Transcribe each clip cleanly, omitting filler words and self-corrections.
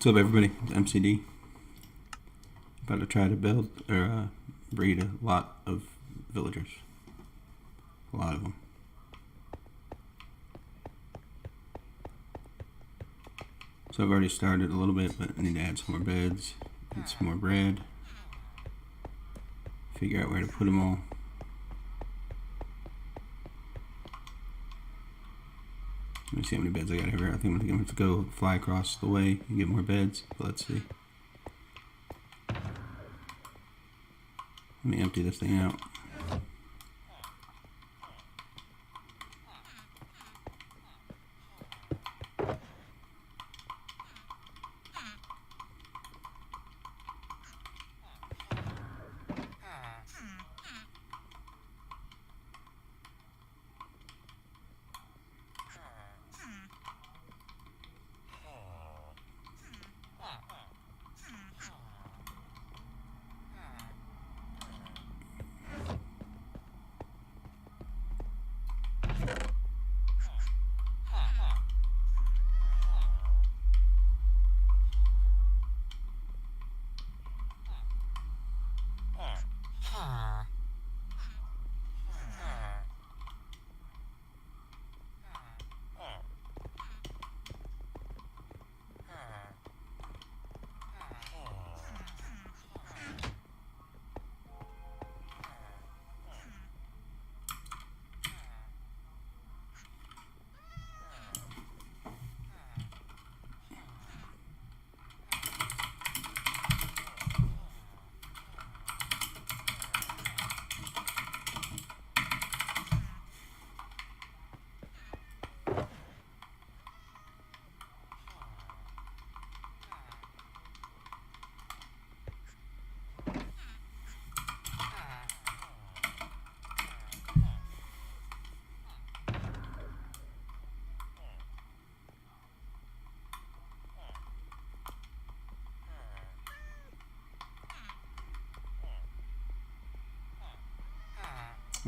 What's up, everybody? It's MCD. About to try to build or breed a lot of villagers. A lot of them. So I've already started a little bit, but I need to add some more beds, get some more bread, figure out where to put them all. Let me see how many beds I got here. I think I'm going to have to go fly across the way and get more beds, but let's see. Let me empty this thing out.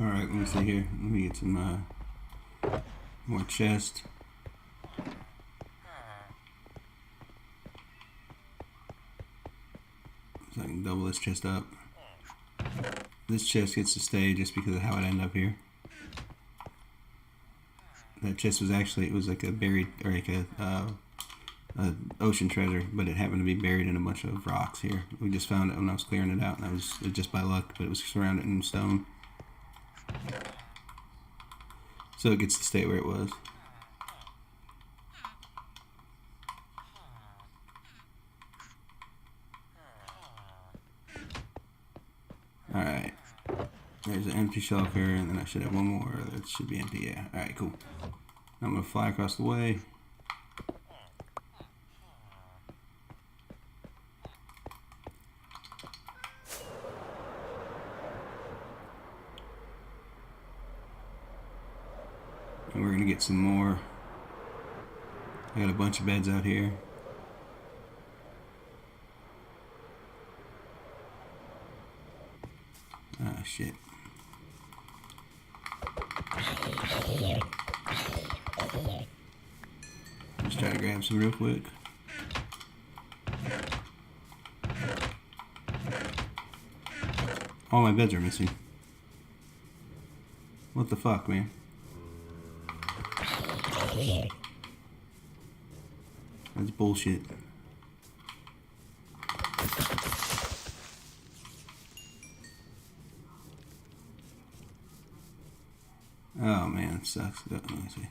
Alright, let me see here. Let me get some more chest. So I can double this chest up. This chest gets to stay just because of how it ended up here. That chest was actually, it was like a buried, or like a ocean treasure, but it happened to be buried in a bunch of rocks here. We just found it when I was clearing it out, and it was just by luck, but it was surrounded in stone. So it gets to stay where it was. Alright. There's an empty shelf here, and then I should have one more that should be empty. Yeah. Alright, cool. I'm going to fly across the way. And we're going to get some more. I got a bunch of beds out here. Ah, shit. Just try to grab some real quick. All my beds are missing. What the fuck, man? That's bullshit. Oh man, it sucks. Let me see.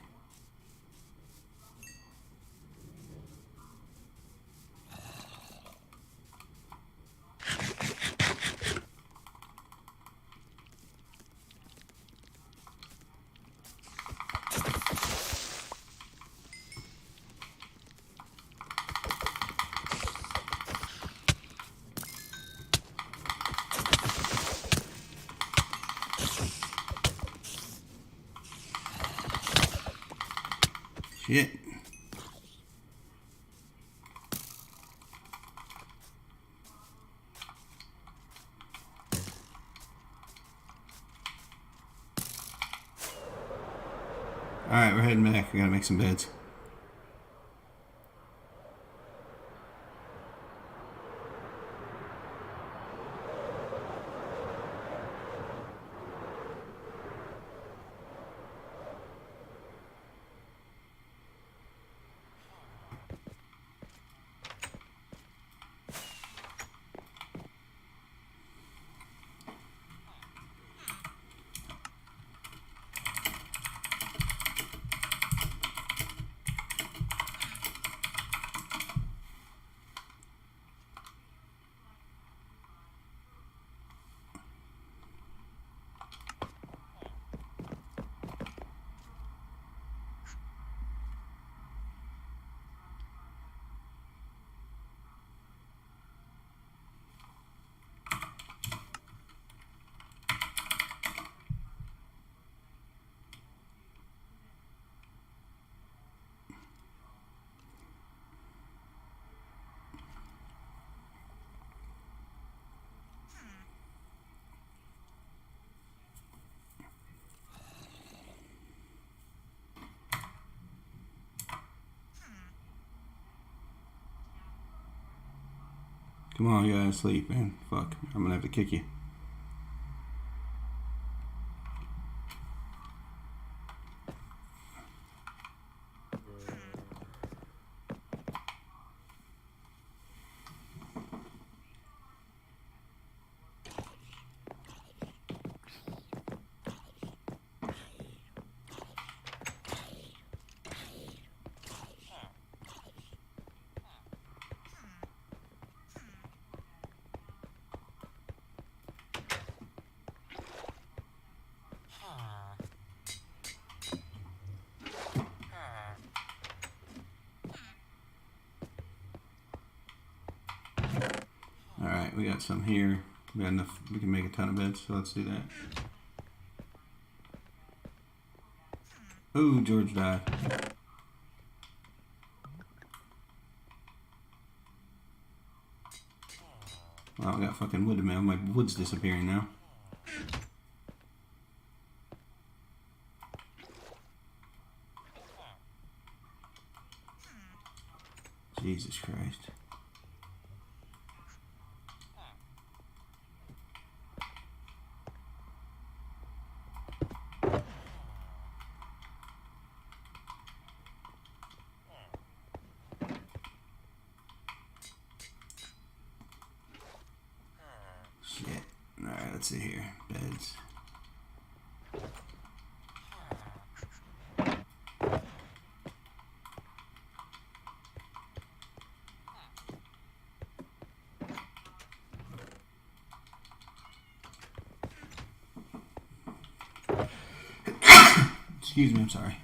Shit. Alright, we're heading back. We gotta make some beds. Come on, you gotta sleep, man. Fuck. I'm gonna have to kick you. Alright, we got some here. We got enough, we can make a ton of beds, so let's do that. Ooh, George died. Well, I got fucking wood, man. My wood's disappearing now. Jesus Christ. Shit. Alright, let's see here. Beds. Excuse me, I'm sorry.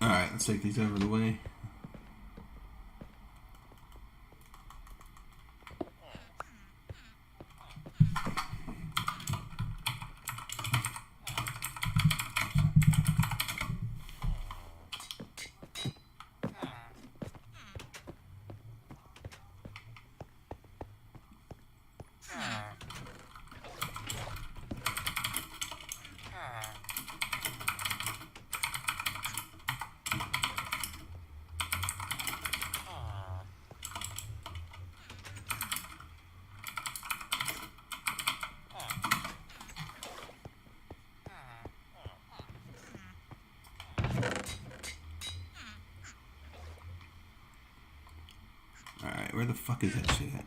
Alright, let's take these over the way. Alright, where the fuck is that shit at?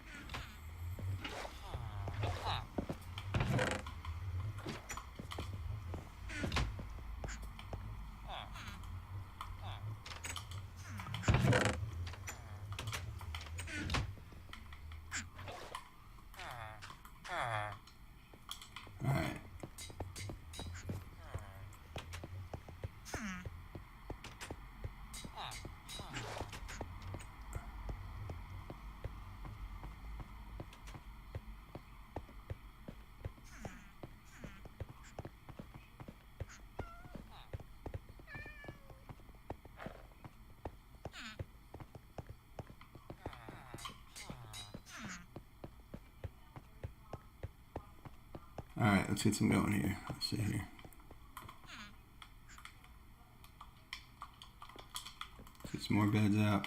Alright. Alright, let's get some going here. Let's see here. Let's get some more beds out.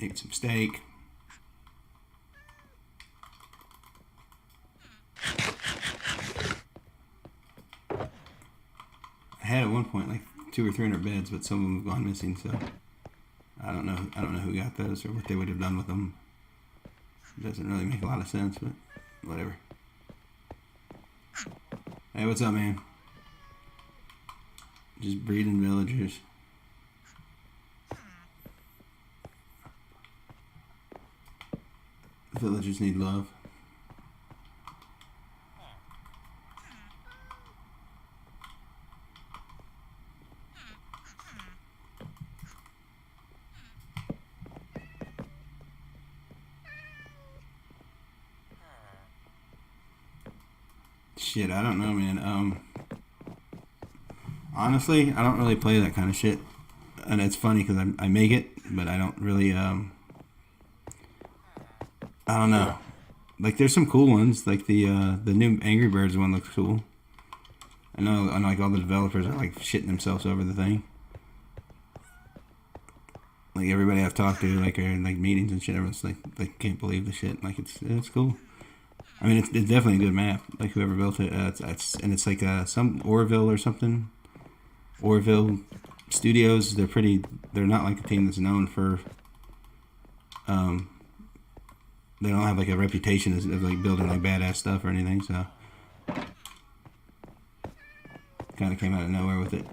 Eat some steak. I had at one point like 200 or 300 beds, but some of them have gone missing. So I don't know. I don't know who got those or what they would have done with them. It doesn't really make a lot of sense, but whatever. Hey, what's up, man? Just breeding villagers. Villagers need love. Shit, I don't know, man. Honestly, I don't really play that kind of shit, and it's funny because I make it, but I don't really. I don't know. Like, there's some cool ones. Like the new Angry Birds one looks cool. I know, like all the developers are like shitting themselves over the thing. Like everybody I've talked to, like are in like meetings and shit, everyone's like they can't believe the shit. Like it's cool. I mean, it's definitely a good map. Like whoever built it, it's like some Orville or something. Orville Studios. They're not like a team that's known for. They don't have like a reputation of like building like badass stuff or anything. So kind of came out of nowhere with it.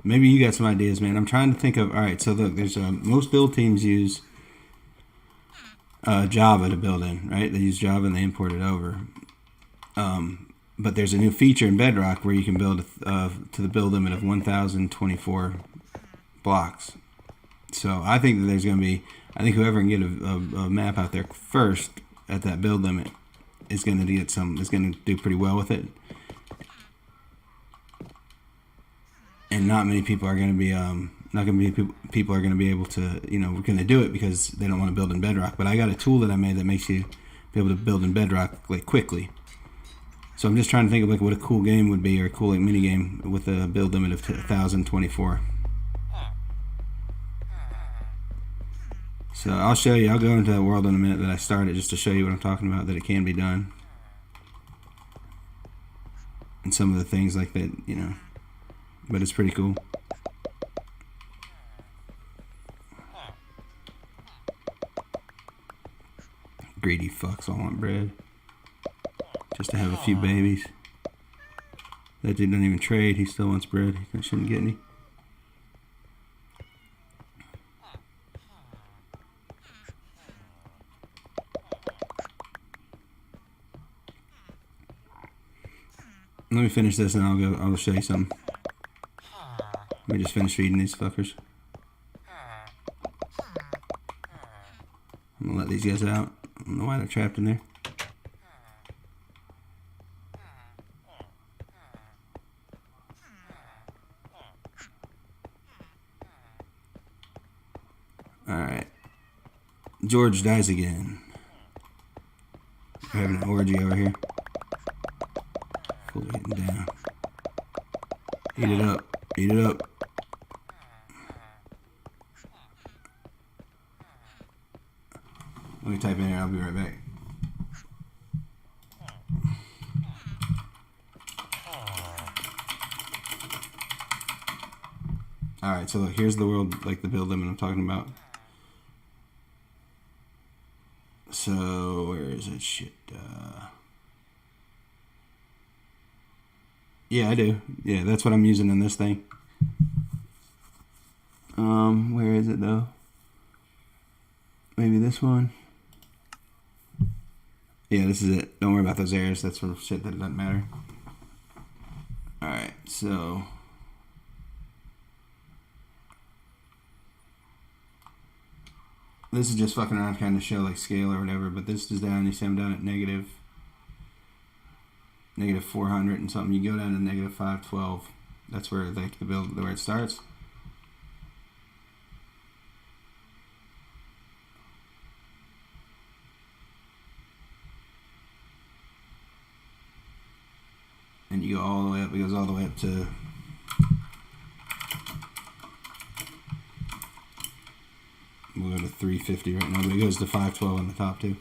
Maybe you got some ideas, man. I'm trying to think of. All right, so look, there's most build teams use Java to build in, right? They use Java and they import it over. But there's a new feature in Bedrock where you can build to the build limit of 1,024 blocks. So I think that there's going to be. I think whoever can get a map out there first at that build limit is going to get some. Is going to do pretty well with it. And not many people are going to be people are going to be able to, we're going to do it because they don't want to build in Bedrock. But I got a tool that I made that makes you be able to build in Bedrock like quickly. So I'm just trying to think of like what a cool game would be, or a cool like mini game with a build limit of 1,024. So I'll show you. I'll go into that world in a minute that I started just to show you what I'm talking about, that it can be done, and some of the things like that, But it's pretty cool. Greedy fucks all want bread. Just to have a few babies. That dude doesn't even trade. He still wants bread. He shouldn't get any. Let me finish this and I'll show you something. Let me just finish feeding these fuckers. I'm gonna let these guys out. I don't know why they're trapped in there. Alright. George dies again. We're having an orgy over here. Fully hitting down. Eat it up. Eat it up. Let me type in here. I'll be right back. Alright, so look, here's the world, like the build limit I'm talking about. So, where is it? Shit. Yeah, I do. Yeah, that's what I'm using in this thing. Where is it though? Maybe this one. Yeah, this is it. Don't worry about those errors. That's sort of shit that doesn't matter. Alright, so this is just fucking around kind of show like scale or whatever, but this is down, you see I'm down at negative 400 and something. You go down to negative 512. That's where like the build, where it starts. And you go all the way up. It goes all the way up to we'll go to 350 right now, but it goes to 512 on the top too.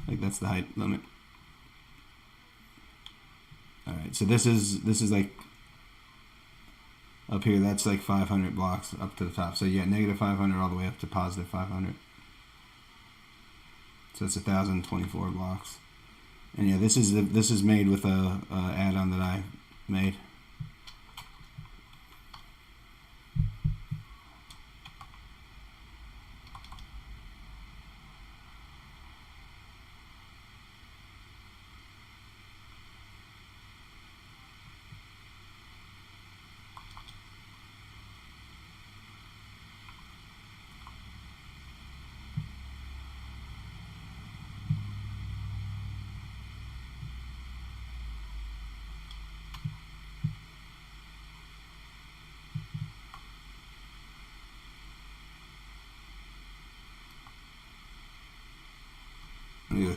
Like that's the height limit. Alright, so this is like up here, that's like 500 blocks up to the top. So yeah, negative 500 all the way up to positive 500. So it's 1,024 blocks. And yeah, this is made with a add-on that I made.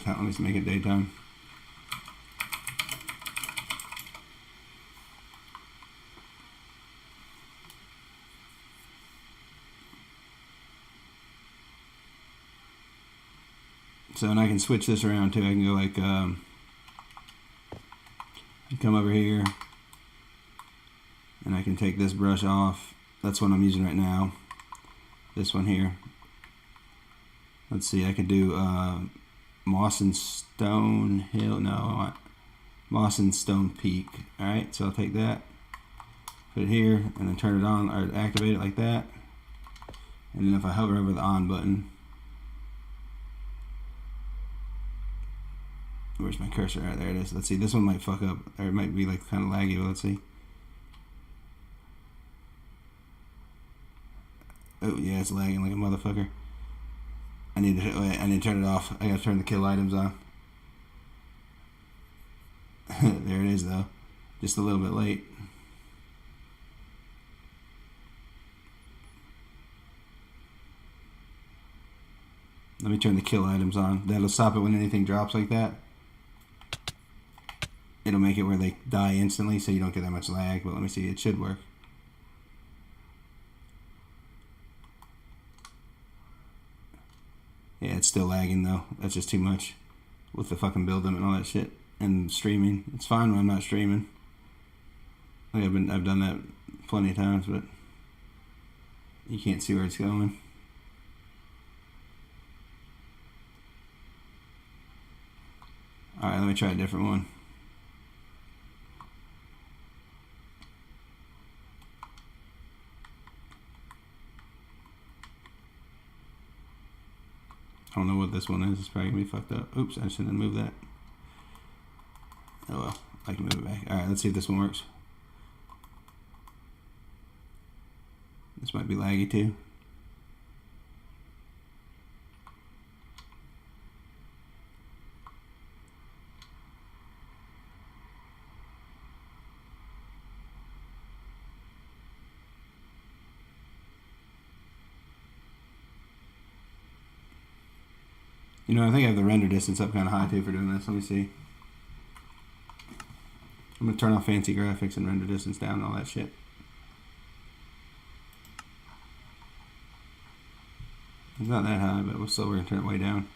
it. Let me just make it daytime. So, and I can switch this around too. I can go like, come over here, and I can take this brush off. That's what I'm using right now. This one here. Let's see, I could do Moss and Stone Hill. No, I want Moss and Stone Peak. Alright, so I'll take that, put it here, and then turn it on, or activate it like that. And then if I hover over the on button, where's my cursor? Alright, there it is. Let's see, this one might fuck up, or it might be like kind of laggy, but let's see. Oh yeah, it's lagging like a motherfucker. I need to turn it off. I gotta turn the kill items on. There it is though. Just a little bit late. Let me turn the kill items on. That'll stop it when anything drops like that. It'll make it where they die instantly so you don't get that much lag, but let me see, it should work. Yeah, it's still lagging though. That's just too much with the fucking build them and all that shit and streaming. It's fine when I'm not streaming. Like I've done that plenty of times, but you can't see where it's going. All right, let me try a different one. I don't know what this one is. It's probably gonna be fucked up. Oops, I shouldn't have moved that. Oh well, I can move it back. Alright, let's see if this one works. This might be laggy too. You know, I think I have the render distance up kind of high too for doing this. Let me see. I'm going to turn off fancy graphics and render distance down and all that shit. It's not that high, but we're going to turn it way down.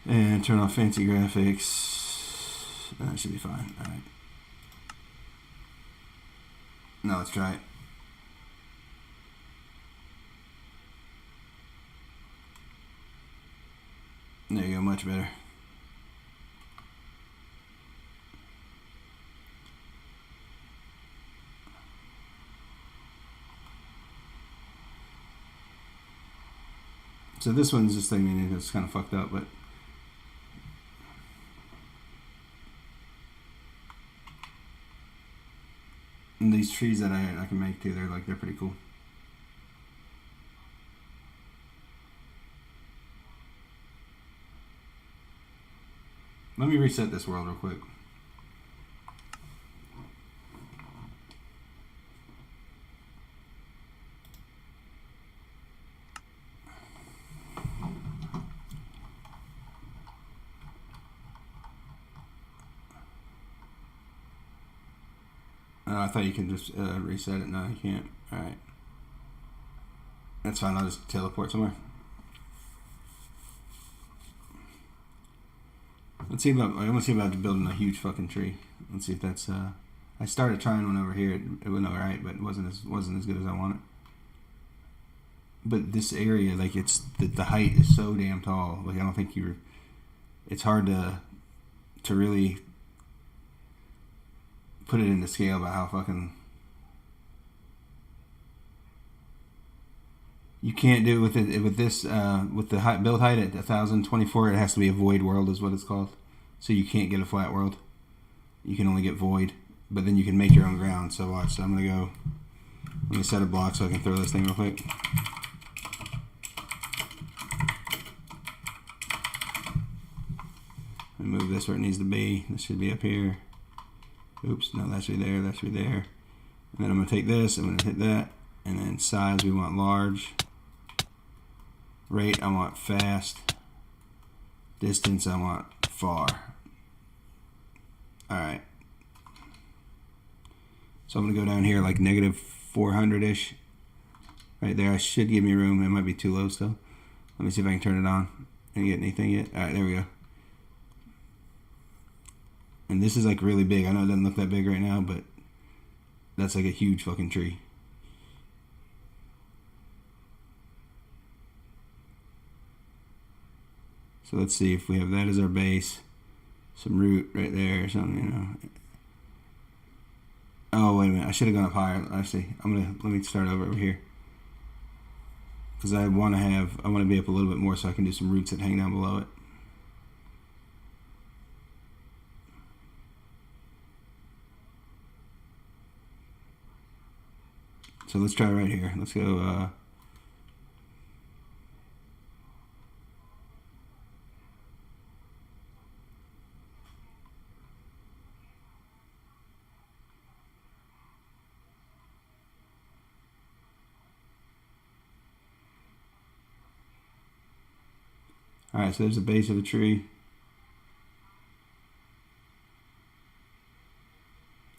And turn off fancy graphics. That should be fine. Alright. Now let's try it. There you go, much better. So this one's just, I mean, it's kind of fucked up, but and these trees that I can make too, they're pretty cool. Let me reset this world real quick. I thought you can just reset it. No, you can't. Alright. That's fine. I'll just teleport somewhere. Let's see about. I want to see about building a huge fucking tree. Let's see if that's. I started trying one over here. It went alright, but it wasn't as good as I wanted. But this area, like it's the height is so damn tall. Like I don't think you're. It's hard to really put it into scale about how fucking. You can't do it with this with the build height at 1024. It has to be a void world, is what it's called. So you can't get a flat world. You can only get void, but then you can make your own ground. So watch. So I'm gonna go. Let me set a block so I can throw this thing real quick. Let me move this where it needs to be. This should be up here. Oops, no, that should be there. That should be there. And then I'm gonna take this. I'm gonna hit that, and then size we want large. Rate I want fast. Distance I want far. Alright. So I'm going to go down here like negative 400-ish. Right there. I should give me room. It might be too low still. Let me see if I can turn it on. Didn't get anything yet. Alright, there we go. And this is like really big. I know it doesn't look that big right now, but that's like a huge fucking tree. So let's see if we have that as our base. Some root right there or something, you know. Oh, wait a minute. I should have gone up higher. Actually, let me start over here. Because I want to be up a little bit more so I can do some roots that hang down below it. So let's try right here. Let's go, alright, so there's the base of a tree.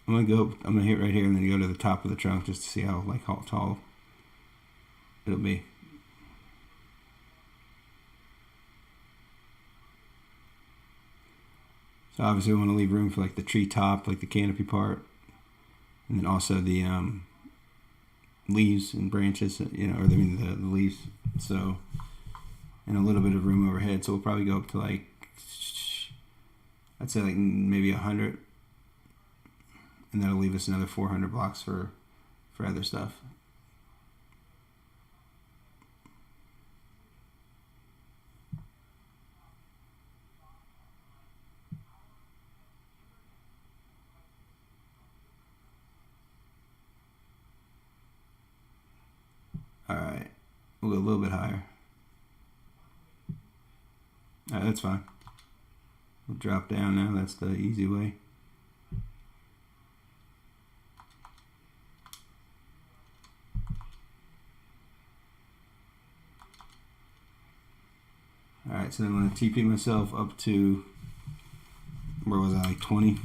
I'm gonna hit right here and then go to the top of the trunk just to see how tall it'll be. So obviously we want to leave room for like the tree top, like the canopy part, and then also the leaves and branches, you know, or the leaves. So, and a little bit of room overhead. So we'll probably go up to like, I'd say like maybe 100, and that'll leave us another 400 blocks for other stuff. Alright, we'll go a little bit higher. Alright, that's fine. We'll drop down now, that's the easy way. Alright, so then I'm going to TP myself up to, where was I, like 20?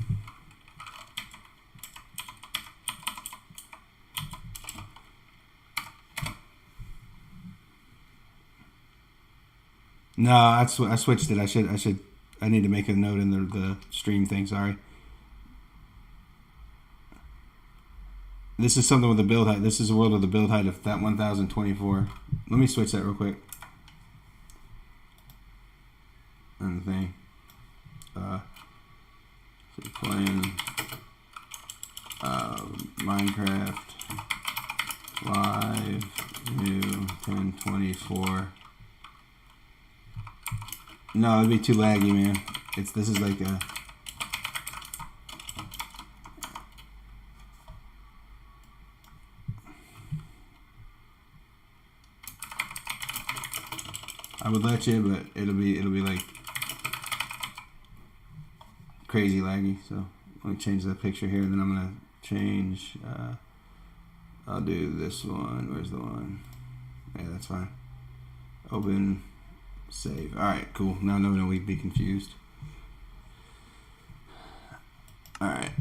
No, I switched it. I need to make a note in the stream thing, sorry. This is something with the build height. This is a world of the build height of that 1024. Let me switch that real quick. And the thing. So playing Minecraft live new 1024. No, it'd be too laggy, man. This is like a. I would let you, but it'll be like crazy laggy. So let me change that picture here, and then I'm gonna change. I'll do this one. Where's the one? Yeah, that's fine. Open. Save. Alright, cool. Now no we'd be confused. Alright.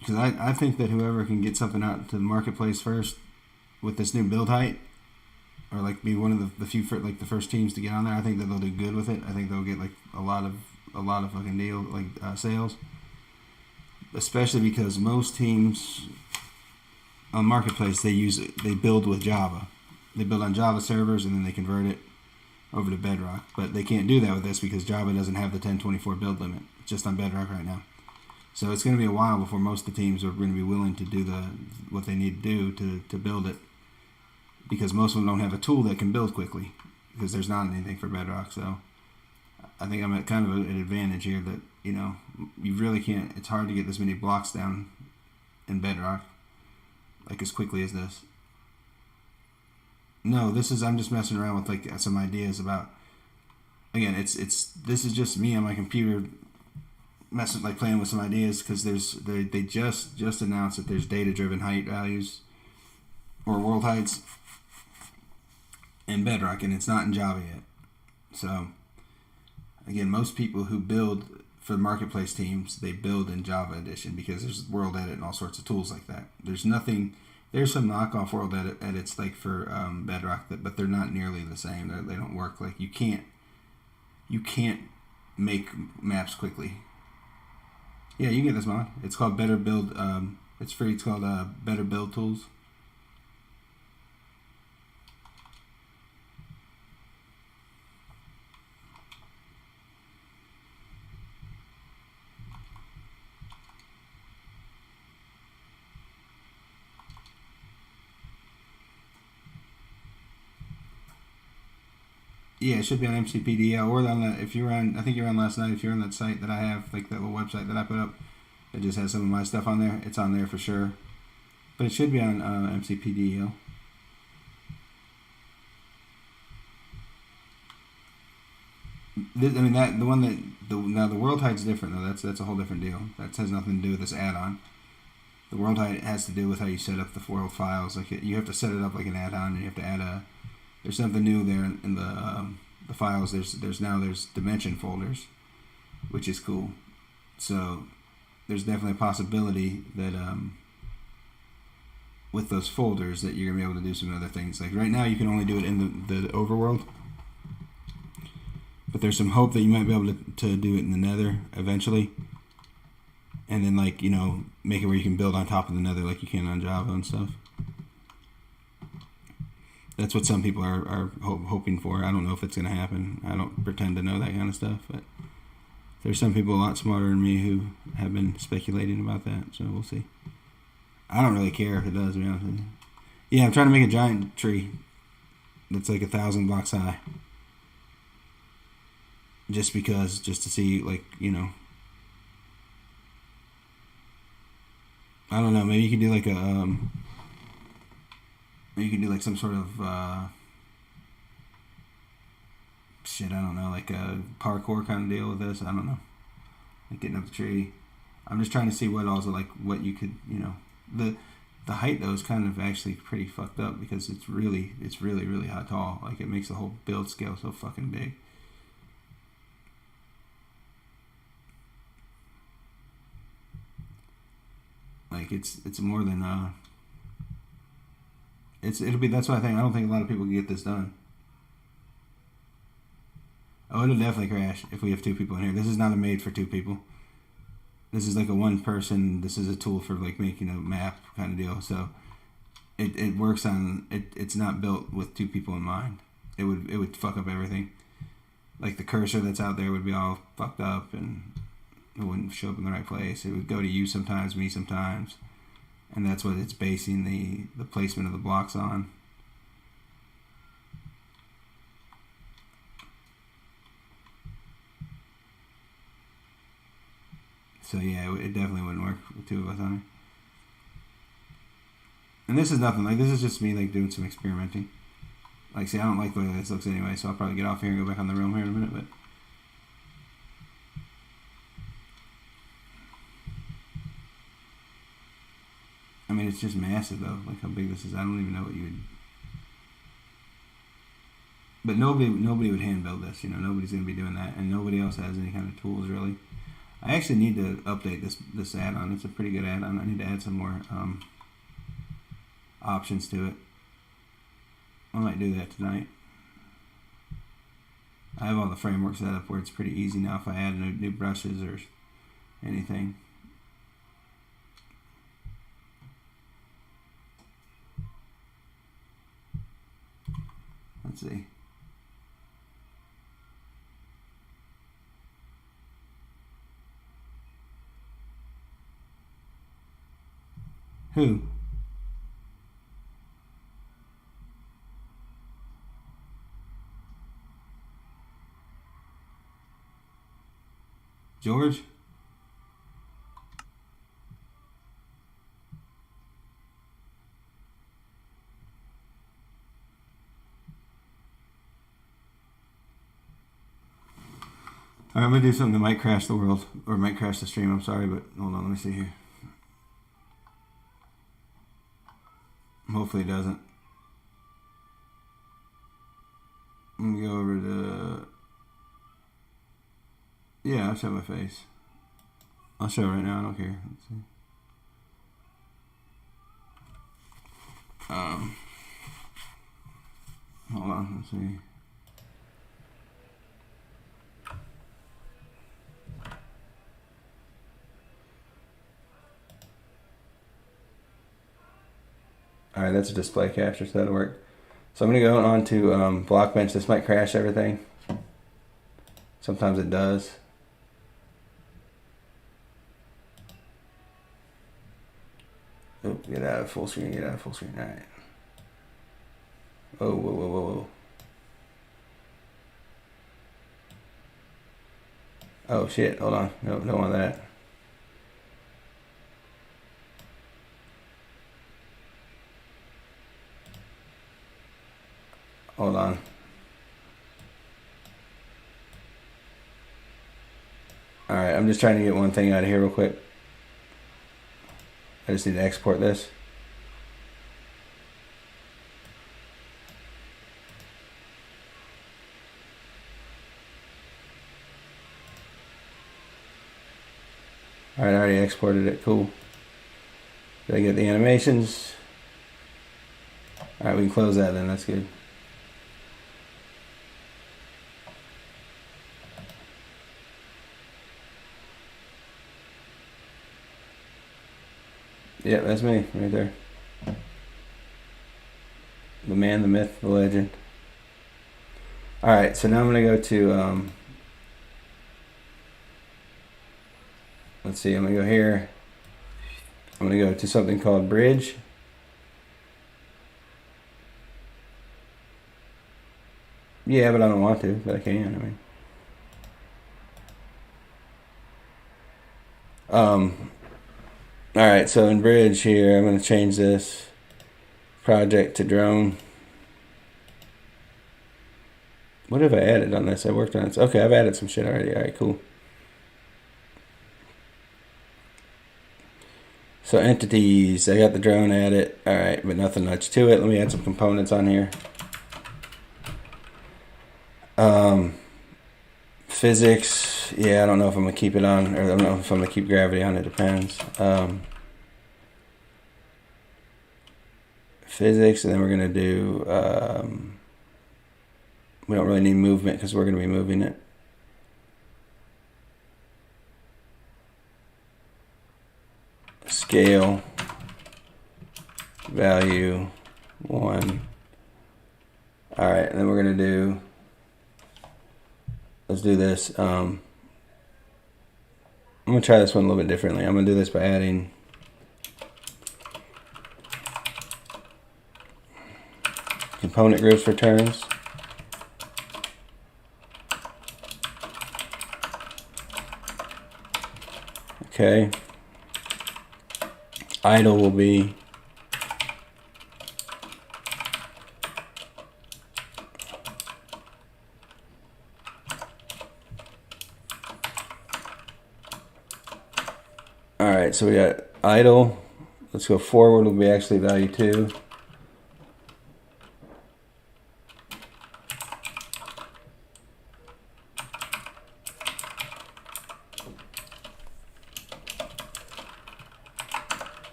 Because I think that whoever can get something out to the marketplace first with this new build height, or like be one of the few like the first teams to get on there, I think that they'll do good with it. I think they'll get like a lot of fucking deal like sales. Especially because most teams on Marketplace, they build with Java. They build on Java servers and then they convert it over to Bedrock. But they can't do that with this because Java doesn't have the 1024 build limit. It's just on Bedrock right now. So it's going to be a while before most of the teams are going to be willing to do what they need to do to build it, because most of them don't have a tool that can build quickly because there's not anything for Bedrock. So I think I'm at kind of an advantage here that, you know, you really can't. It's hard to get this many blocks down in Bedrock like as quickly as this. No, I'm just messing around with like some ideas about. Again, this is just me on my computer playing with some ideas, because they just announced that there's data-driven height values or world heights, in Bedrock, and it's not in Java yet. So, again, most people who build for marketplace teams, they build in Java Edition because there's World Edit and all sorts of tools like that. There's nothing. There's some knockoff World Edits like for Bedrock, but they're not nearly the same. They don't work. Like you can't make maps quickly. Yeah, you can get this mod. It's called Better Build. It's free. It's called Better Build Tools. Yeah, it should be on MCPD or on that. If you're on, I think you're on last night. If you're on that site that I have, like that little website that I put up, it just has some of my stuff on there. It's on there for sure, but it should be on MCPD. I mean that the one that now the world hide's different though. That's a whole different deal. That has nothing to do with this add-on. The world hide has to do with how you set up the world files. Like you have to set it up like an add-on, and you have to add There's something new there in the files. There's dimension folders, which is cool. So there's definitely a possibility that with those folders that you're gonna be able to do some other things. Like right now, you can only do it in the overworld. But there's some hope that you might be able to do it in the nether eventually. And then, like, make it where you can build on top of the nether like you can on Java and stuff. That's what some people are hoping for. I don't know if it's going to happen. I don't pretend to know that kind of stuff. But there's some people a lot smarter than me who have been speculating about that. So we'll see. I don't really care if it does, to be honest with you. Yeah, I'm trying to make a giant tree that's like 1,000 blocks high. Just to see, like, I don't know, maybe you could do like some sort of, I don't know, like a parkour kind of deal with this, I don't know, like getting up the tree. I'm just trying to see what you could, the height though is kind of actually pretty fucked up because it's really, really high tall, like it makes the whole build scale so fucking big. Like it's more than that's why I don't think a lot of people can get this done. Oh, it'll definitely crash if we have two people in here. This is not a made for two people. This is like a one person. This is a tool for like making a map kind of deal. So it works on it. It's not built with two people in mind. It would fuck up everything. Like the cursor that's out there would be all fucked up and it wouldn't show up in the right place. It would go to you sometimes, me sometimes. And that's what it's basing the placement of the blocks on. So yeah, it definitely wouldn't work with two of us on it. And this is nothing. Like, this is just me like doing some experimenting. Like, see, I don't like the way this looks anyway, so I'll probably get off here and go back on the realm here in a minute, but I mean, it's just massive though, like how big this is. I don't even know what you would. But nobody would hand build this, nobody's gonna be doing that, and nobody else has any kind of tools really. I actually need to update this add-on. It's a pretty good add-on. I need to add some more options to it. I might do that tonight. I have all the framework set up where it's pretty easy now if I add new brushes or anything. Let's see. Who? George? Alright, I'm going to do something that might crash the world, or might crash the stream, I'm sorry, but hold on, let me see here. Hopefully it doesn't. go over to... Yeah, I'll show my face. I'll show right now, I don't care. Let's see. Hold on, let's see. Alright, that's a display capture, so that'll work. So I'm going to go on to Blockbench. This might crash everything. Sometimes it does. Oh, get out of full screen, get out of full screen. Alright. Oh, whoa, whoa, whoa, whoa. Oh shit, hold on. No, don't want that. Hold on. Alright, I'm just trying to get one thing out of here real quick. I just need to export this. Alright, I already exported it. Cool. Did I get the animations? Alright, we can close that then. That's good. Yeah, that's me right there. The man, the myth, the legend. Alright, so now I'm going to go to, let's see, I'm going to go here. I'm going to go to something called Bridge. Yeah, but I don't want to, but I can, I mean. Alright, so in Bridge here, I'm going to change this project to drone. What have I added on this? I worked on it. Okay, I've added some shit already. Alright, cool. So entities, I got the drone added. Alright, but nothing much to it. Let me add some components on here. Physics, yeah, I don't know if I'm going to keep it on, or I don't know if I'm going to keep gravity on, it depends. Physics, and then we're going to do, we don't really need movement because we're going to be moving it. Scale, value, 1. Alright, and then we're going to do, let's do this. I'm going to try this one a little bit differently. I'm going to do this by adding component groups returns. Okay. Idle will be alright, so we got idle. Let's go forward will be actually value 2.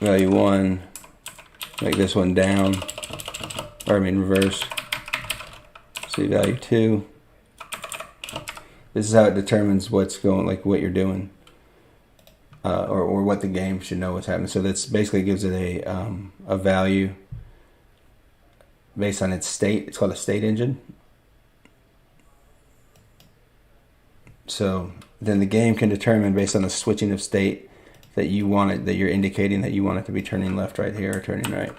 Value 1, make this one down, or I mean reverse. See value 2. This is how it determines what's going, like what you're doing, or what the game should know what's happening. So that's basically gives it a value based on its state. It's called a state engine. So then the game can determine based on the switching of state that you want it, that you're indicating that you want it to be turning left right here or turning right.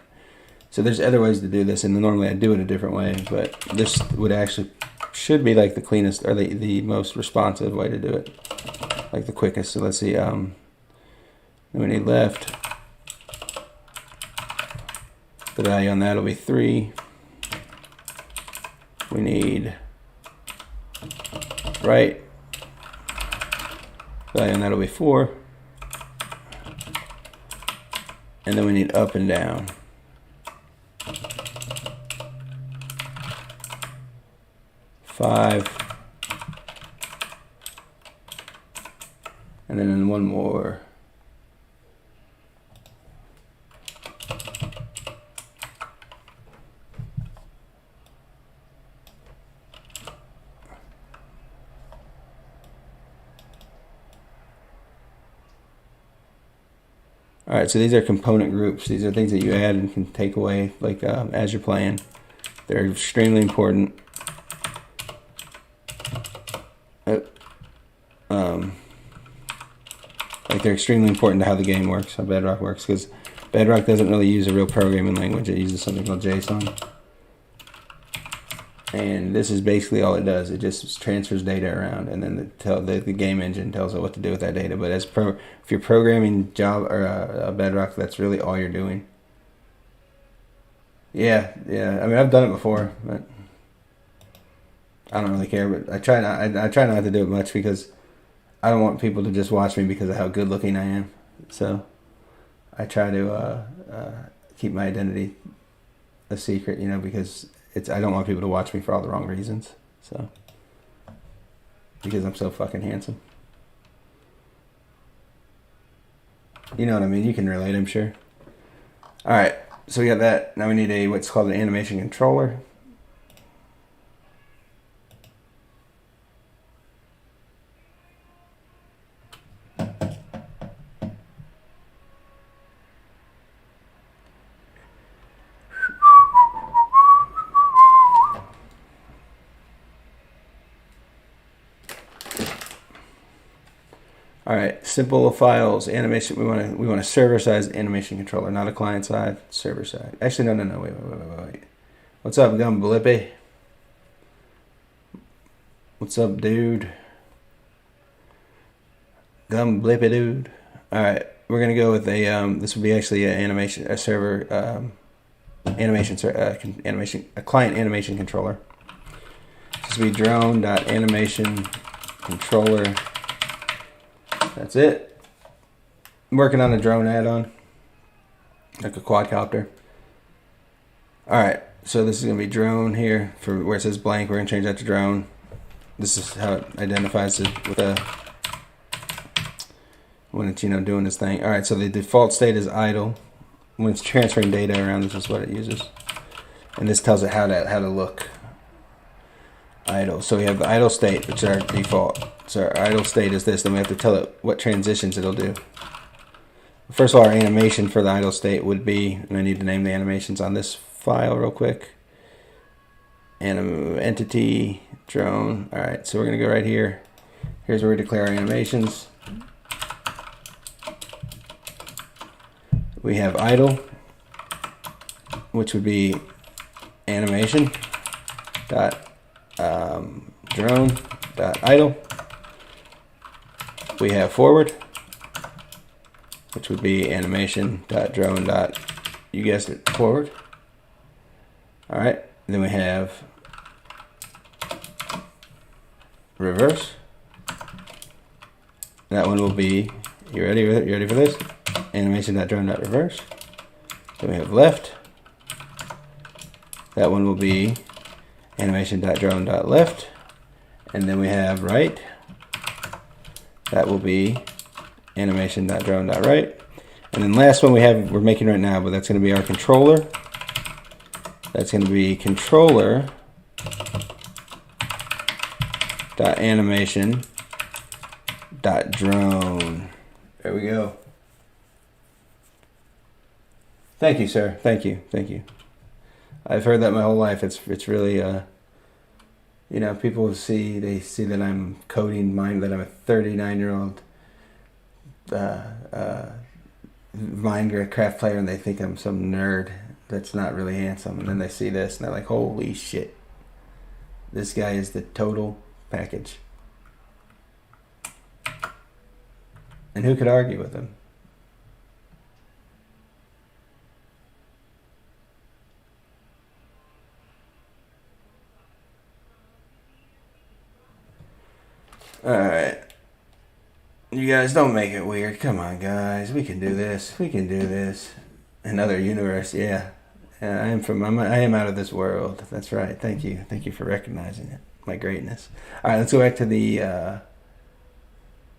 So there's other ways to do this, and normally I do it a different way, but this would actually should be like the cleanest or the most responsive way to do it, like the quickest. So let's see, then we need left. The value on that will be 3. We need right. Value on that will be 4. And then we need up and down. 5. And then one more. All right, so these are component groups. These are things that you add and can take away, like as you're playing. They're extremely important. Like they're extremely important to how the game works, how Bedrock works, because Bedrock doesn't really use a real programming language. It uses something called JSON. And this is basically all it does. It just transfers data around, and then the game engine tells it what to do with that data. But if you're programming Java or Bedrock, that's really all you're doing. Yeah. I mean, I've done it before, but I don't really care. But I try not to do it much because I don't want people to just watch me because of how good looking I am. So I try to keep my identity a secret, because I don't want people to watch me for all the wrong reasons. So because I'm so fucking handsome. You know what I mean? You can relate, I'm sure. All right, so we got that. Now we need what's called an animation controller. All right, simple files, animation. We want a server side animation controller, not a client side, server side. Actually, no. Wait. What's up, Gum Blippy? What's up, dude? Gum Blippy, dude. All right, we're gonna go with a. This would be actually a server a client animation controller. This would be drone.animation controller. That's it. I'm working on a drone add-on, like a quadcopter. All right, so this is gonna be drone here for where it says blank. We're gonna change that to drone. This is how it identifies it with when it's doing this thing. All right, so the default state is idle. When it's transferring data around, this is what it uses, and this tells it how to look. Idle. So we have the idle state, which is our default. So our idle state is this. Then we have to tell it what transitions it'll do. First of all, our animation for the idle state would be, and I need to name the animations on this file real quick. Entity drone. All right, so we're gonna go right here. Here's where we declare our animations. We have idle, which would be animation dot drone dot idle. We have forward, which would be animation dot drone dot, you guessed it, forward. All right, and then we have reverse. That one will be, you ready for this? Animation dot drone dot reverse. Then we have left. That one will be animation.drone.left, and then we have right. That will be animation.drone.right, and then last one we're making right now, but that's going to be our controller. That's going to be controller.animation.drone. There we go. Thank you, sir. Thank you. I've heard that my whole life. It's really people see that I'm coding that I'm a 39-year-old Minecraft player, and they think I'm some nerd that's not really handsome, and then they see this and they're like, holy shit, this guy is the total package. And who could argue with him? Alright. You guys, don't make it weird. Come on, guys. We can do this. Another universe, yeah. I am out of this world. That's right. Thank you. Thank you for recognizing it. my greatness. All right, let's go back to the.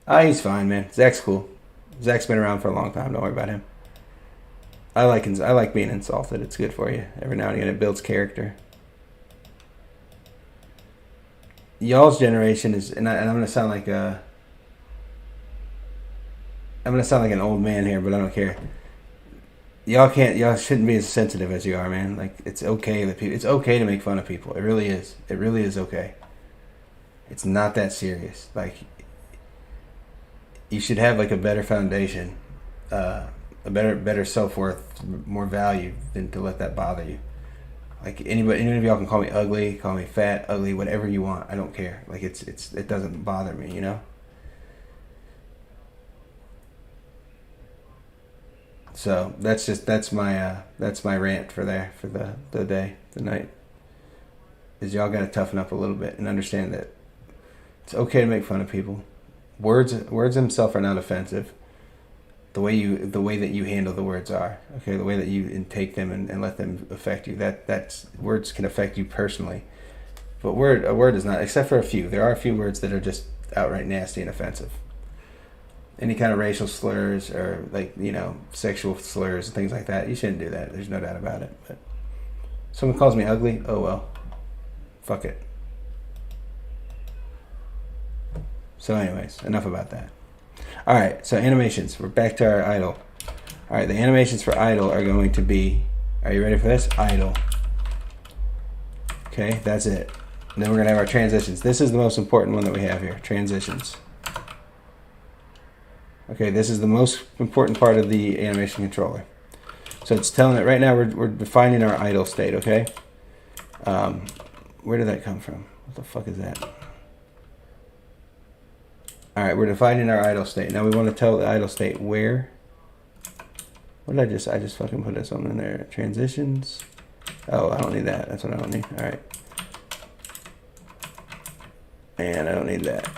He's fine, man. Zach's cool. Zach's been around for a long time. Don't worry about him. I like being insulted. It's good for you. Every now and again, it builds character. Y'all's generation is, and I'm gonna sound like I'm gonna sound like an old man here, but I don't care. Y'all shouldn't be as sensitive as you are, man. Like, it's okay that it's okay to make fun of people. It really is. It really is okay. It's not that serious. Like, you should have like a better foundation, a better self-worth, more value than to let that bother you. Like, any of y'all can call me ugly, call me fat, ugly, whatever you want. I don't care. Like, it doesn't bother me, you know? So that's my rant for the day, the night. Is y'all gotta toughen up a little bit and understand that it's okay to make fun of people. Words themselves are not offensive. The way that you handle the words are, okay. The way that you intake them and let them affect you. That's words can affect you personally, but a word is not. Except for a few. There are a few words that are just outright nasty and offensive. Any kind of racial slurs or, like, sexual slurs and things like that, you shouldn't do that. There's no doubt about it. But someone calls me ugly, oh well, fuck it. So anyways, enough about that. Alright, so animations. We're back to our idle. Alright, the animations for idle are going to be, are you ready for this? Idle. Okay, that's it. And then we're going to have our transitions. This is the most important one that we have here, transitions. Okay, this is the most important part of the animation controller. So it's telling it right now we're defining our idle state, okay? Where did that come from? What the fuck is that? Alright, we're defining our idle state. Now we want to tell the idle state where. What did I just fucking put this on in there. Transitions. Oh, I don't need that. That's what I don't need. Alright. And I don't need that.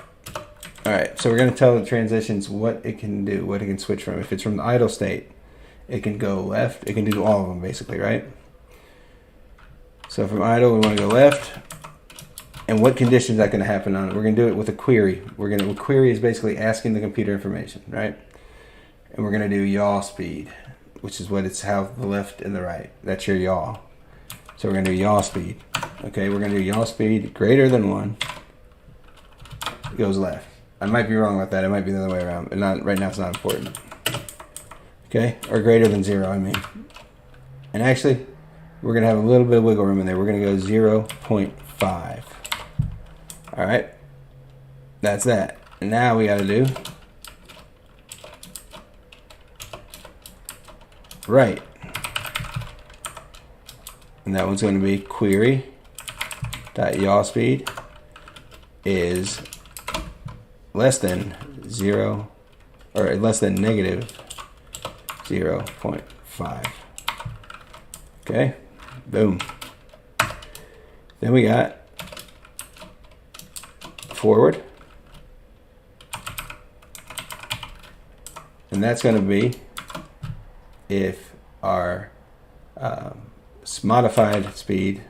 Alright, so we're going to tell the transitions what it can do, what it can switch from. If it's from the idle state, it can go left. It can do all of them, basically, right? So from idle, we want to go left. And what conditions is that going to happen on it? We're going to do it with a query. A query is basically asking the computer information, right? And we're going to do yaw speed, which is how the left and the right. That's your yaw. So we're going to do yaw speed. Okay, we're going to do yaw speed greater than 1. It goes left. I might be wrong about that. It might be the other way around. But right now it's not important. Okay? Or greater than 0, I mean. And actually, we're going to have a little bit of wiggle room in there. We're going to go 0.5. Alright? That's that. And now we got to do right. And that one's going to be query dot yaw speed is less than 0 or less than negative 0.5. Okay, boom. Then we got forward, and that's going to be if our modified speed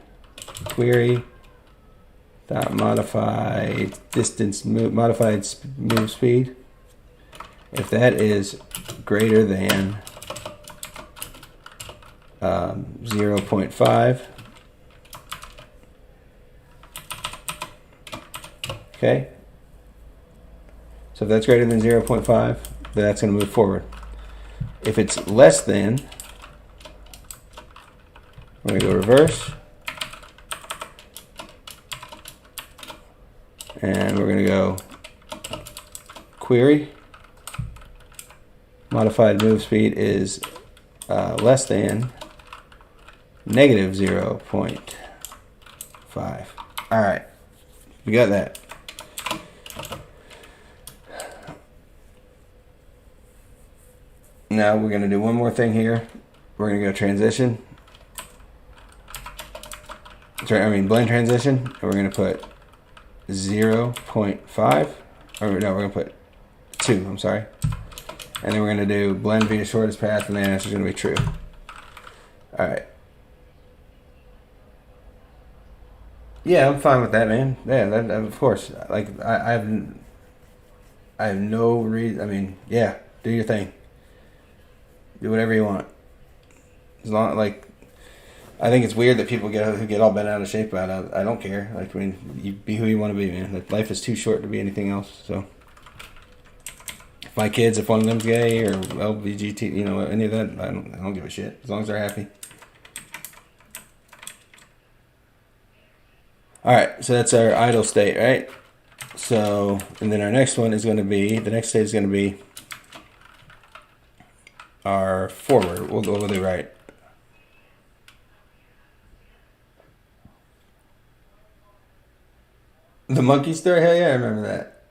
query dot modified distance modified move speed, if that is greater than 0.5, okay, so if that's greater than 0.5, then that's going to move forward. If it's less than, we're going to go reverse, and we're going to go query modified move speed is less than negative 0.5. All right, we got that. Now we're going to do one more thing here. We're going to go transition. Blend transition, and we're going to put 0.5, or no, we're going to put 2, I'm sorry. And then we're going to do blend via shortest path, and the answer is going to be true. Alright. Yeah, I'm fine with that, man. Yeah, of course. Like I have no reason. I mean, yeah, do your thing. Do whatever you want. As long like I think it's weird that people get all bent out of shape about it. I don't care. Like, I mean, you be who you want to be, man. Like, life is too short to be anything else. So, if my kids, if one of them's gay or LBGT, any of that, I don't give a shit as long as they're happy. All right, so that's our idle state, right? So, and then our next one is going to be the next state is going to be our forward. We'll do right. The monkey story? Hell yeah, I remember that.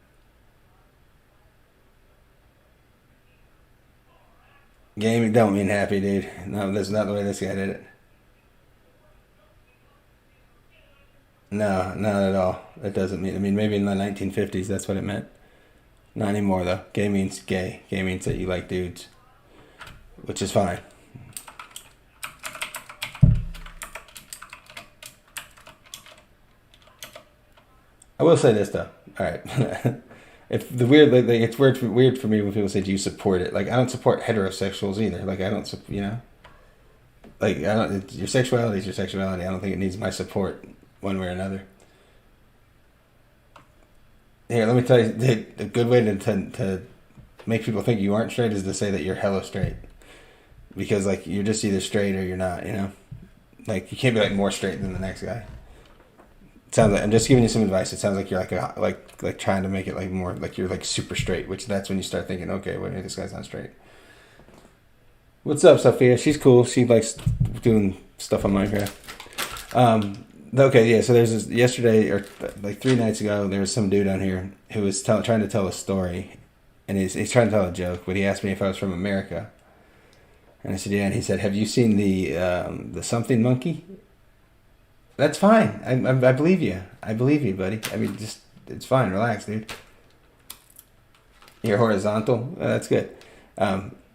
Gaming don't mean happy, dude. No, that's not the way this guy did it. No, not at all. That doesn't mean. I mean, maybe in the 1950s that's what it meant. Not anymore though. Gay means gay. Gay means that you like dudes, which is fine. I will say this though. All right. If the weird, like it's weird for me when people say, "Do you support it?" Like, I don't support heterosexuals either. Like, I don't, like, I don't. Your sexuality is your sexuality. I don't think it needs my support one way or another. Here, let me tell you, the good way to make people think you aren't straight is to say that you're hella straight, because like you're just either straight or you're not. Like you can't be like more straight than the next guy. It sounds like I'm just giving you some advice. It sounds like you're like trying to make it like more like you're like super straight, which that's when you start thinking, okay, wait, this guy's not straight. What's up, Sophia? She's cool. She likes doing stuff on Minecraft. Okay, yeah. So there's yesterday or like 3 nights ago, there was some dude on here who was trying to tell a story, and he's trying to tell a joke. But he asked me if I was from America, and I said yeah. And he said, "Have you seen the something monkey?" That's fine. I believe you. I believe you, buddy. I mean, just it's fine. Relax, dude. You're horizontal. That's good.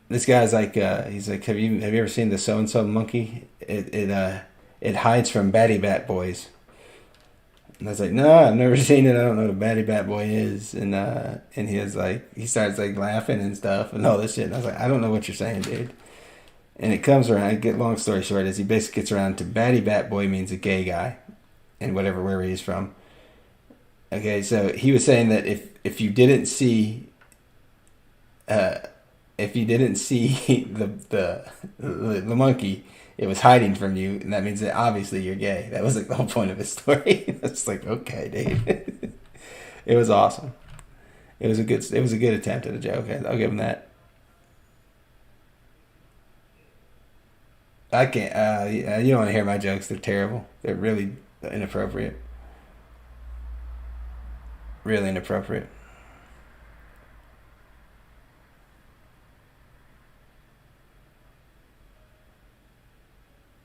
This guy's like, he's like, have you ever seen the so and so monkey? It hides from Batty Bat Boys. And I was like, no, I've never seen it. I don't know what a Batty Bat Boy is. And he starts like laughing and stuff and all this shit. And I was like, I don't know what you're saying, dude. And it comes around. Get long story short is he basically gets around to Batty Bat Boy means a gay guy, and wherever he's from. Okay, so he was saying that if you didn't see the monkey, it was hiding from you, and that means that obviously you're gay. That was like the whole point of his story. It's like, okay, dude. It was awesome. It was a good attempt at a joke. I'll give him that. I can't. You don't want to hear my jokes. They're terrible. They're really inappropriate. Really inappropriate.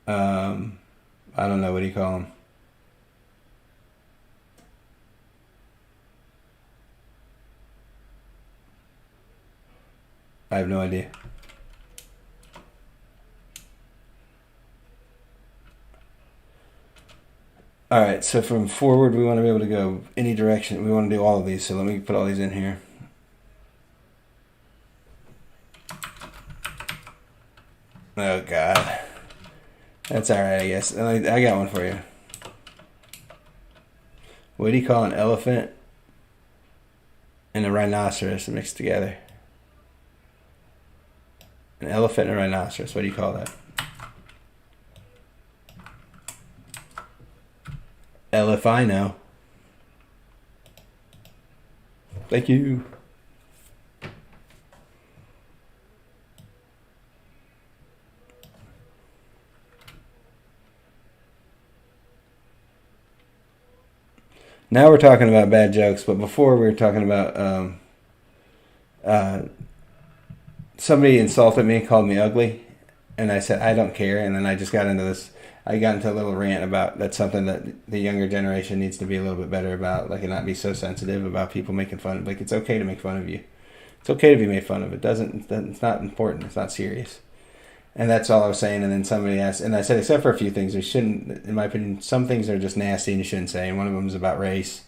Um, I don't know what do you call them. I have no idea. All right. So from forward, we want to be able to go any direction. We want to do all of these. So let me put all these in here. Oh God. That's all right, I guess. I got one for you. What do you call an elephant and a rhinoceros mixed together? An elephant and a rhinoceros. What do you call that? If I know. Thank you. Now we're talking about bad jokes, but before we were talking about uh, somebody insulted me, called me ugly, and I said I don't care, and then I just got into this. I got into a little rant about that's something that the younger generation needs to be a little bit better about, like, and not be so sensitive about people making fun of. Like, it's okay to make fun of you. It's okay to be made fun of. It's not important. It's not serious. And that's all I was saying. And then somebody asked, and I said, except for a few things, we shouldn't, in my opinion, some things are just nasty and you shouldn't say. And one of them is about race.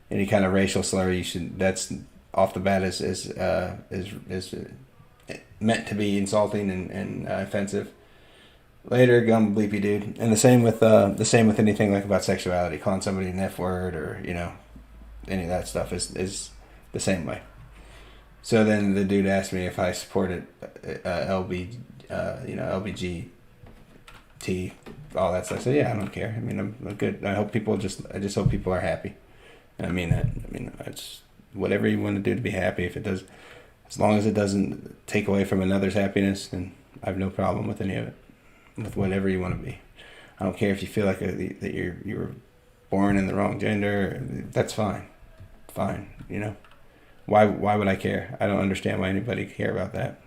Any kind of racial slur, you should. That's off the bat is meant to be insulting and offensive. Later, gum bleepy dude. And the same with anything like about sexuality, calling somebody an F word or any of that stuff is the same way. So then the dude asked me if I supported LBGT, all that stuff. I said, yeah, I don't care. I mean, I'm good. I just hope people are happy. And I mean that. I mean, it's whatever you want to do to be happy. If it does, as long as it doesn't take away from another's happiness, then I have no problem with any of it. With whatever you want to be. I don't care if you feel like that you were born in the wrong gender. That's fine. Fine, Why would I care? I don't understand why anybody care about that.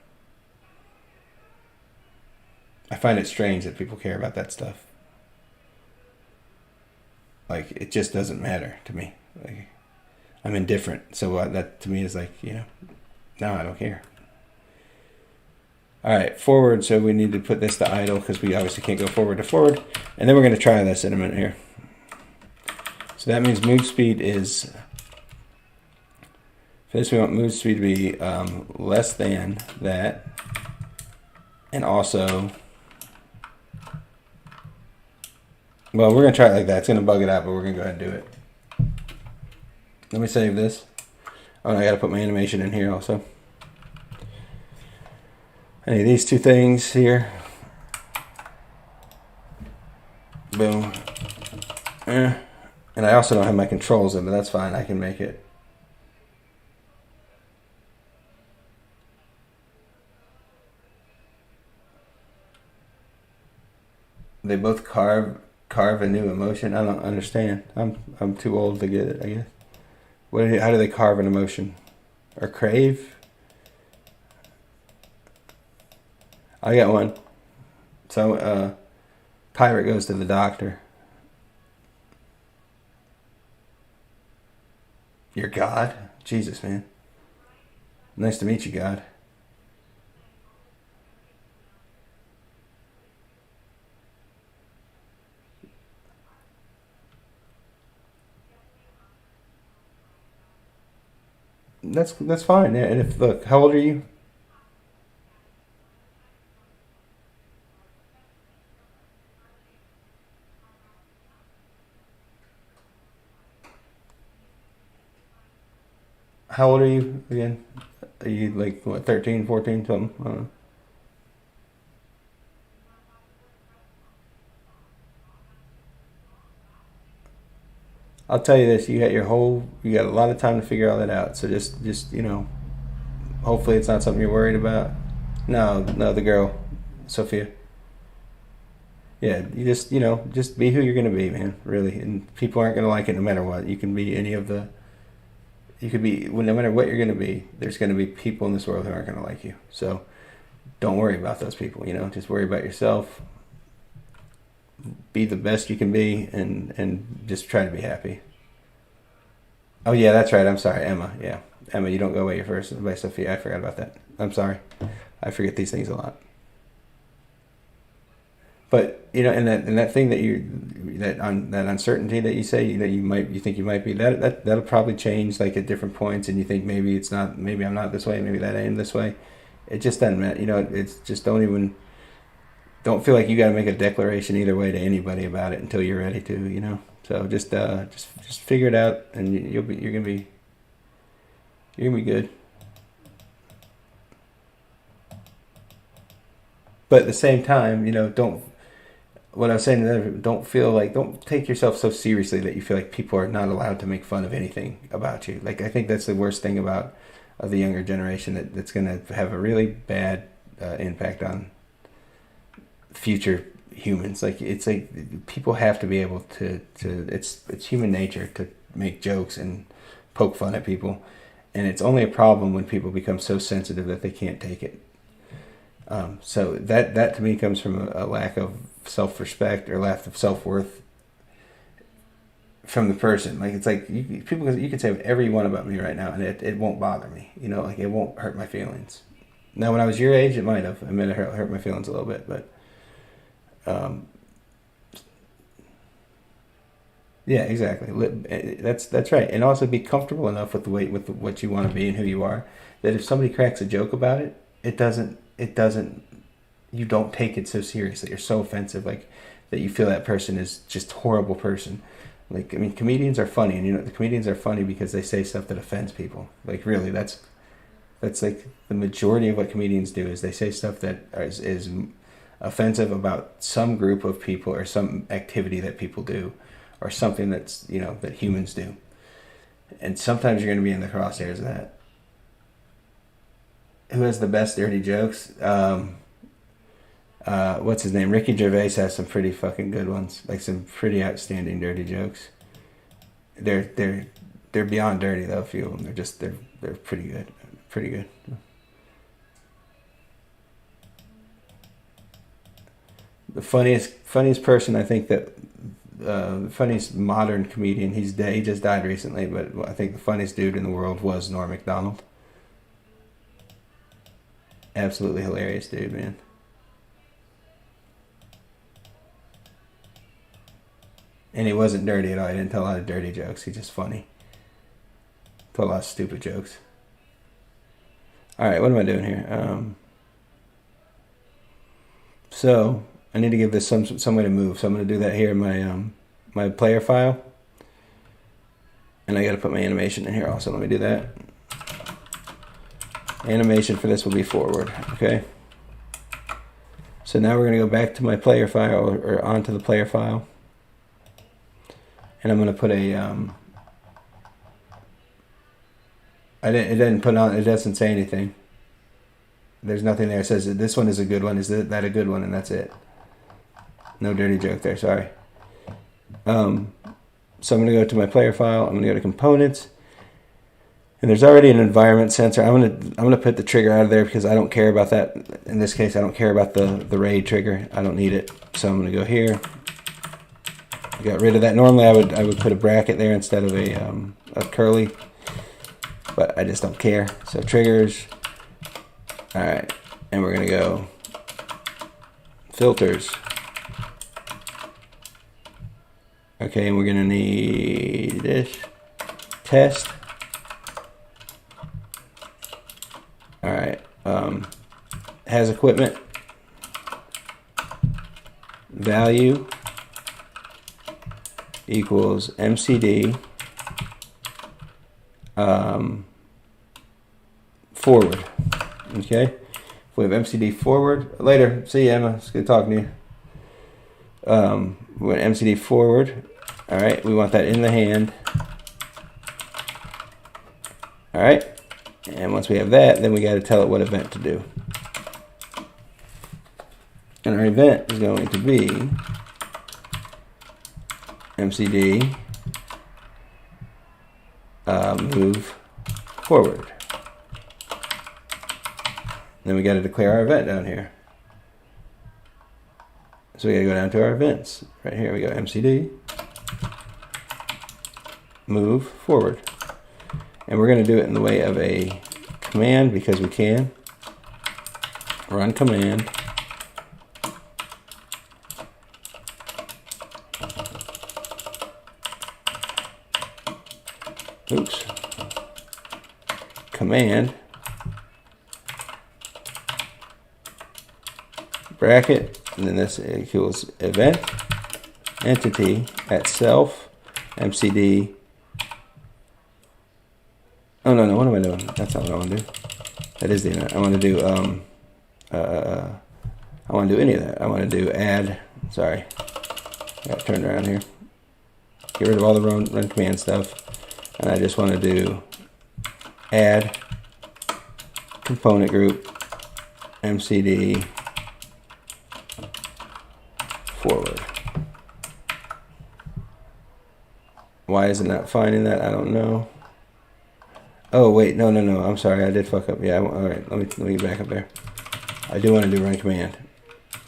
I find it strange that people care about that stuff. Like, it just doesn't matter to me. Like, I'm indifferent. So that to me is like, no, I don't care. All right, forward. So we need to put this to idle because we obviously can't go forward to forward. And then we're going to try this in a minute here. So that means move speed is... For this, we want move speed to be less than that. And also... Well, we're going to try it like that. It's going to bug it out, but we're going to go ahead and do it. Let me save this. Oh, and I got to put my animation in here also. I need these two things here. Boom. And I also don't have my controls in, but that's fine. I can make it. They both carve a new emotion. I don't understand. I'm too old to get it, I guess. How do they carve an emotion? Or crave? I got one. So, pirate goes to the doctor. You're God? Jesus, man. Nice to meet you, God. That's fine. Yeah, and look, how old are you? How old are you again? Are you like, what, 13, 14, something? I don't know. I'll tell you this, you got a lot of time to figure all that out. So just hopefully it's not something you're worried about. No, the girl, Sophia. Yeah, you just be who you're gonna be, man. Really, and people aren't gonna like it no matter what. You can be well, no matter what you're gonna be. There's gonna be people in this world who aren't gonna like you. So don't worry about those people. Just worry about yourself. Be the best you can be, and just try to be happy. Oh yeah, that's right. I'm sorry, Emma. Yeah, Emma, you don't go away first. By Sophia, I forgot about that. I'm sorry. I forget these things a lot. But and that thing that uncertainty that you say that you think you might be, that'll probably change like at different points, and you think maybe it's not, maybe I'm not this way, maybe that I am this way. It just doesn't matter. It's just don't feel like you got to make a declaration either way to anybody about it until you're ready to. So just figure it out, and you're gonna be good. But at the same time, don't. What I was saying to them, don't take yourself so seriously that you feel like people are not allowed to make fun of anything about you. Like, I think that's the worst thing about the younger generation, that's going to have a really bad impact on future humans. Like, it's like people have to be able to it's human nature to make jokes and poke fun at people, and it's only a problem when people become so sensitive that they can't take it. So that to me comes from a lack of self-respect or lack of self-worth from the person. Like, it's like you can say whatever you want about me right now, and it won't bother me. Like, it won't hurt my feelings. Now, when I was your age, it might have. I mean, it hurt my feelings a little bit, but yeah, exactly. That's right. And also be comfortable enough with the way with what you want to be and who you are, that if somebody cracks a joke about it, it doesn't. You don't take it so serious that you're so offensive, like that you feel that person is just a horrible person. Like, I mean, comedians are funny, and the comedians are funny because they say stuff that offends people. Like, really, that's like the majority of what comedians do is they say stuff that is offensive about some group of people or some activity that people do, or something that's that humans do. And sometimes you're going to be in the crosshairs of that. Who has the best dirty jokes? What's his name? Ricky Gervais has some pretty fucking good ones, like some pretty outstanding dirty jokes. They're beyond dirty though. A few of them, they're pretty good, pretty good. The funniest person I think that the funniest modern comedian. He just died recently, but I think the funniest dude in the world was Norm Macdonald. Absolutely hilarious dude, man. And he wasn't dirty at all. He didn't tell a lot of dirty jokes. He's just funny. Told a lot of stupid jokes. All right, what am I doing here? So I need to give this some way to move. So I'm going to do that here in my player file. And I got to put my animation in here also. Let me do that. Animation for this will be forward. Okay. So now we're going to go back to my player file or onto the player file. And I'm going to put a, it doesn't say anything. There's nothing there. It says that this one is a good one. Is that a good one? And that's it. No dirty joke there, sorry. So I'm going to go to my player file. I'm going to go to components. And there's already an environment sensor. I'm going to put the trigger out of there because I don't care about that. In this case, I don't care about the RAID trigger. I don't need it. So I'm going to go here. I got rid of that. Normally I would put a bracket there instead of a curly, but I just don't care. So triggers. All right, and we're gonna go filters. Okay, and we're gonna need this test. All right, has equipment value equals MCD forward. Okay, if we have MCD forward, later, see you, Emma, it's good talking to you. We want MCD forward. All right, we want that in the hand. All right, and once we have that, then we got to tell it what event to do. And our event is going to be MCD move forward. Then we got to declare our event down here. So we got to go down to our events. Right here we go, MCD move forward. And we're going to do it in the way of a command because we can. Run command. Oops. Command bracket, and then this equals event entity at self MCD. Oh no, what am I doing? That's not what I want to do. That is the event. I want to do I want to do any of that. I want to do add. Sorry, I got turned around here. Get rid of all the run command stuff. And I just want to do add component group MCD forward. Why is it not finding that? I don't know. Oh wait, no. I'm sorry, I did fuck up. Yeah, all right. Let me back up there. I do want to do run command,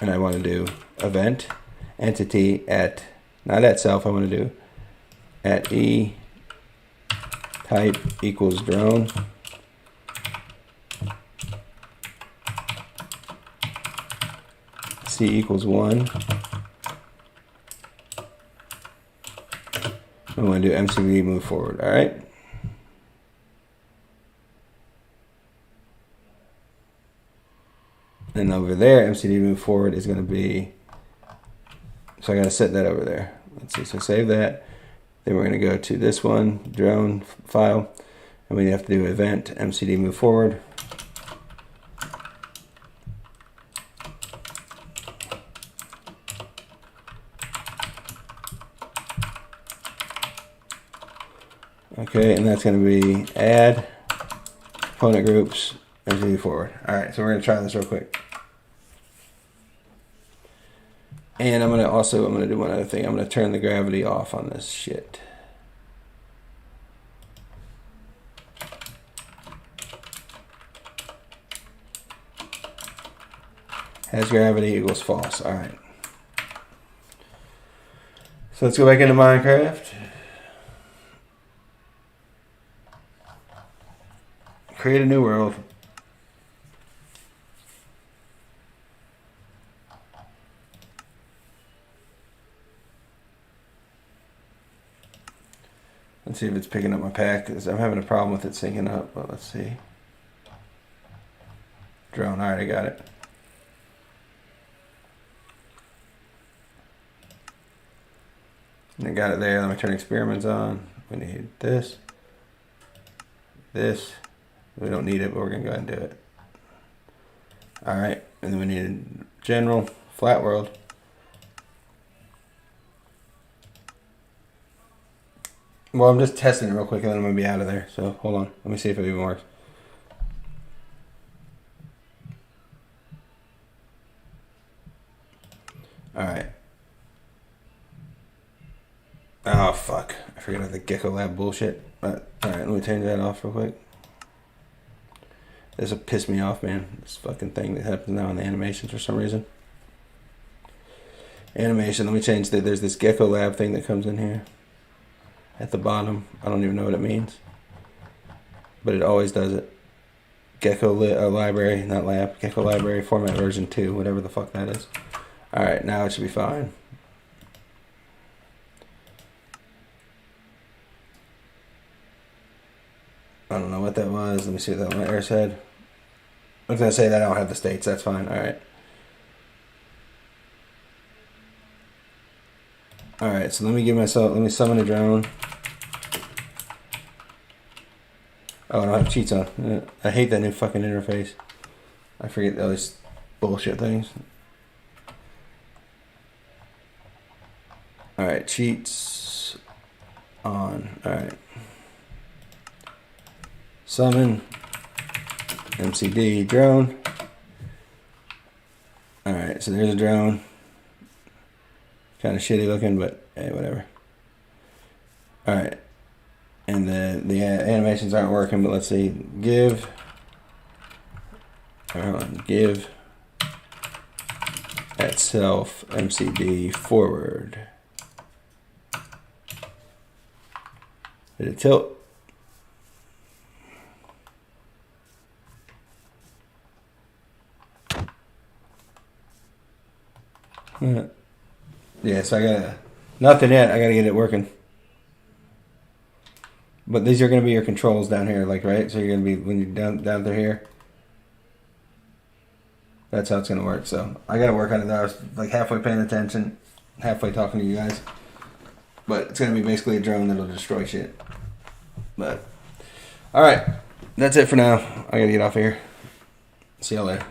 and I want to do event entity at not at self. I want to do at e type equals drone C equals 1. I'm going to do MCD move forward. All right. And over there, MCD move forward is going to be, so I got to set that over there. Let's see, so save that. Then we're going to go to this one, drone file, and we have to do event MCD move forward. Okay, and that's going to be add component groups MCD forward. All right, so we're going to try this real quick. And I'm going to do one other thing. I'm going to turn the gravity off on this shit. Has gravity equals false. All right. So let's go back into Minecraft. Create a new world. Let's see if it's picking up my pack, because I'm having a problem with it syncing up, but let's see. Drone, all right, I got it. And I got it there. Let me turn experiments on. We need this. This. We don't need it, but we're going to go ahead and do it. All right, and then we need general, flat world. Well, I'm just testing it real quick and then I'm going to be out of there. So hold on. Let me see if it even works. Alright. Oh, fuck. I forgot about the Gecko Lab bullshit. Alright, let me change that off real quick. This will piss me off, man. This fucking thing that happens now in the animations for some reason. Animation. Let me change that. There's this Gecko Lab thing that comes in here. At the bottom. I don't even know what it means. But it always does it. Gecko library, not lab. Gecko library format version 2, whatever the fuck that is. Alright, now it should be fine. I don't know what that was. Let me see what that one error said. I was going to say that I don't have the states. That's fine. Alright. Alright, so let me summon a drone. Oh, I don't have cheats on. I hate that new fucking interface. I forget all these bullshit things. Alright, cheats on. Alright. Summon. MCD drone. Alright, so there's a drone. Kind of shitty looking, but hey, whatever. Alright. And the animations aren't working, but let's see. Give at self MCD forward. Did it tilt? Yeah, so I gotta, nothing yet, I gotta get it working. But these are gonna be your controls down here, like, right? So you're gonna be, when you're down through here, that's how it's gonna work. So I gotta work on it. I was like halfway paying attention, halfway talking to you guys. But it's gonna be basically a drone that'll destroy shit. But, alright, that's it for now. I gotta get off here. See y'all later.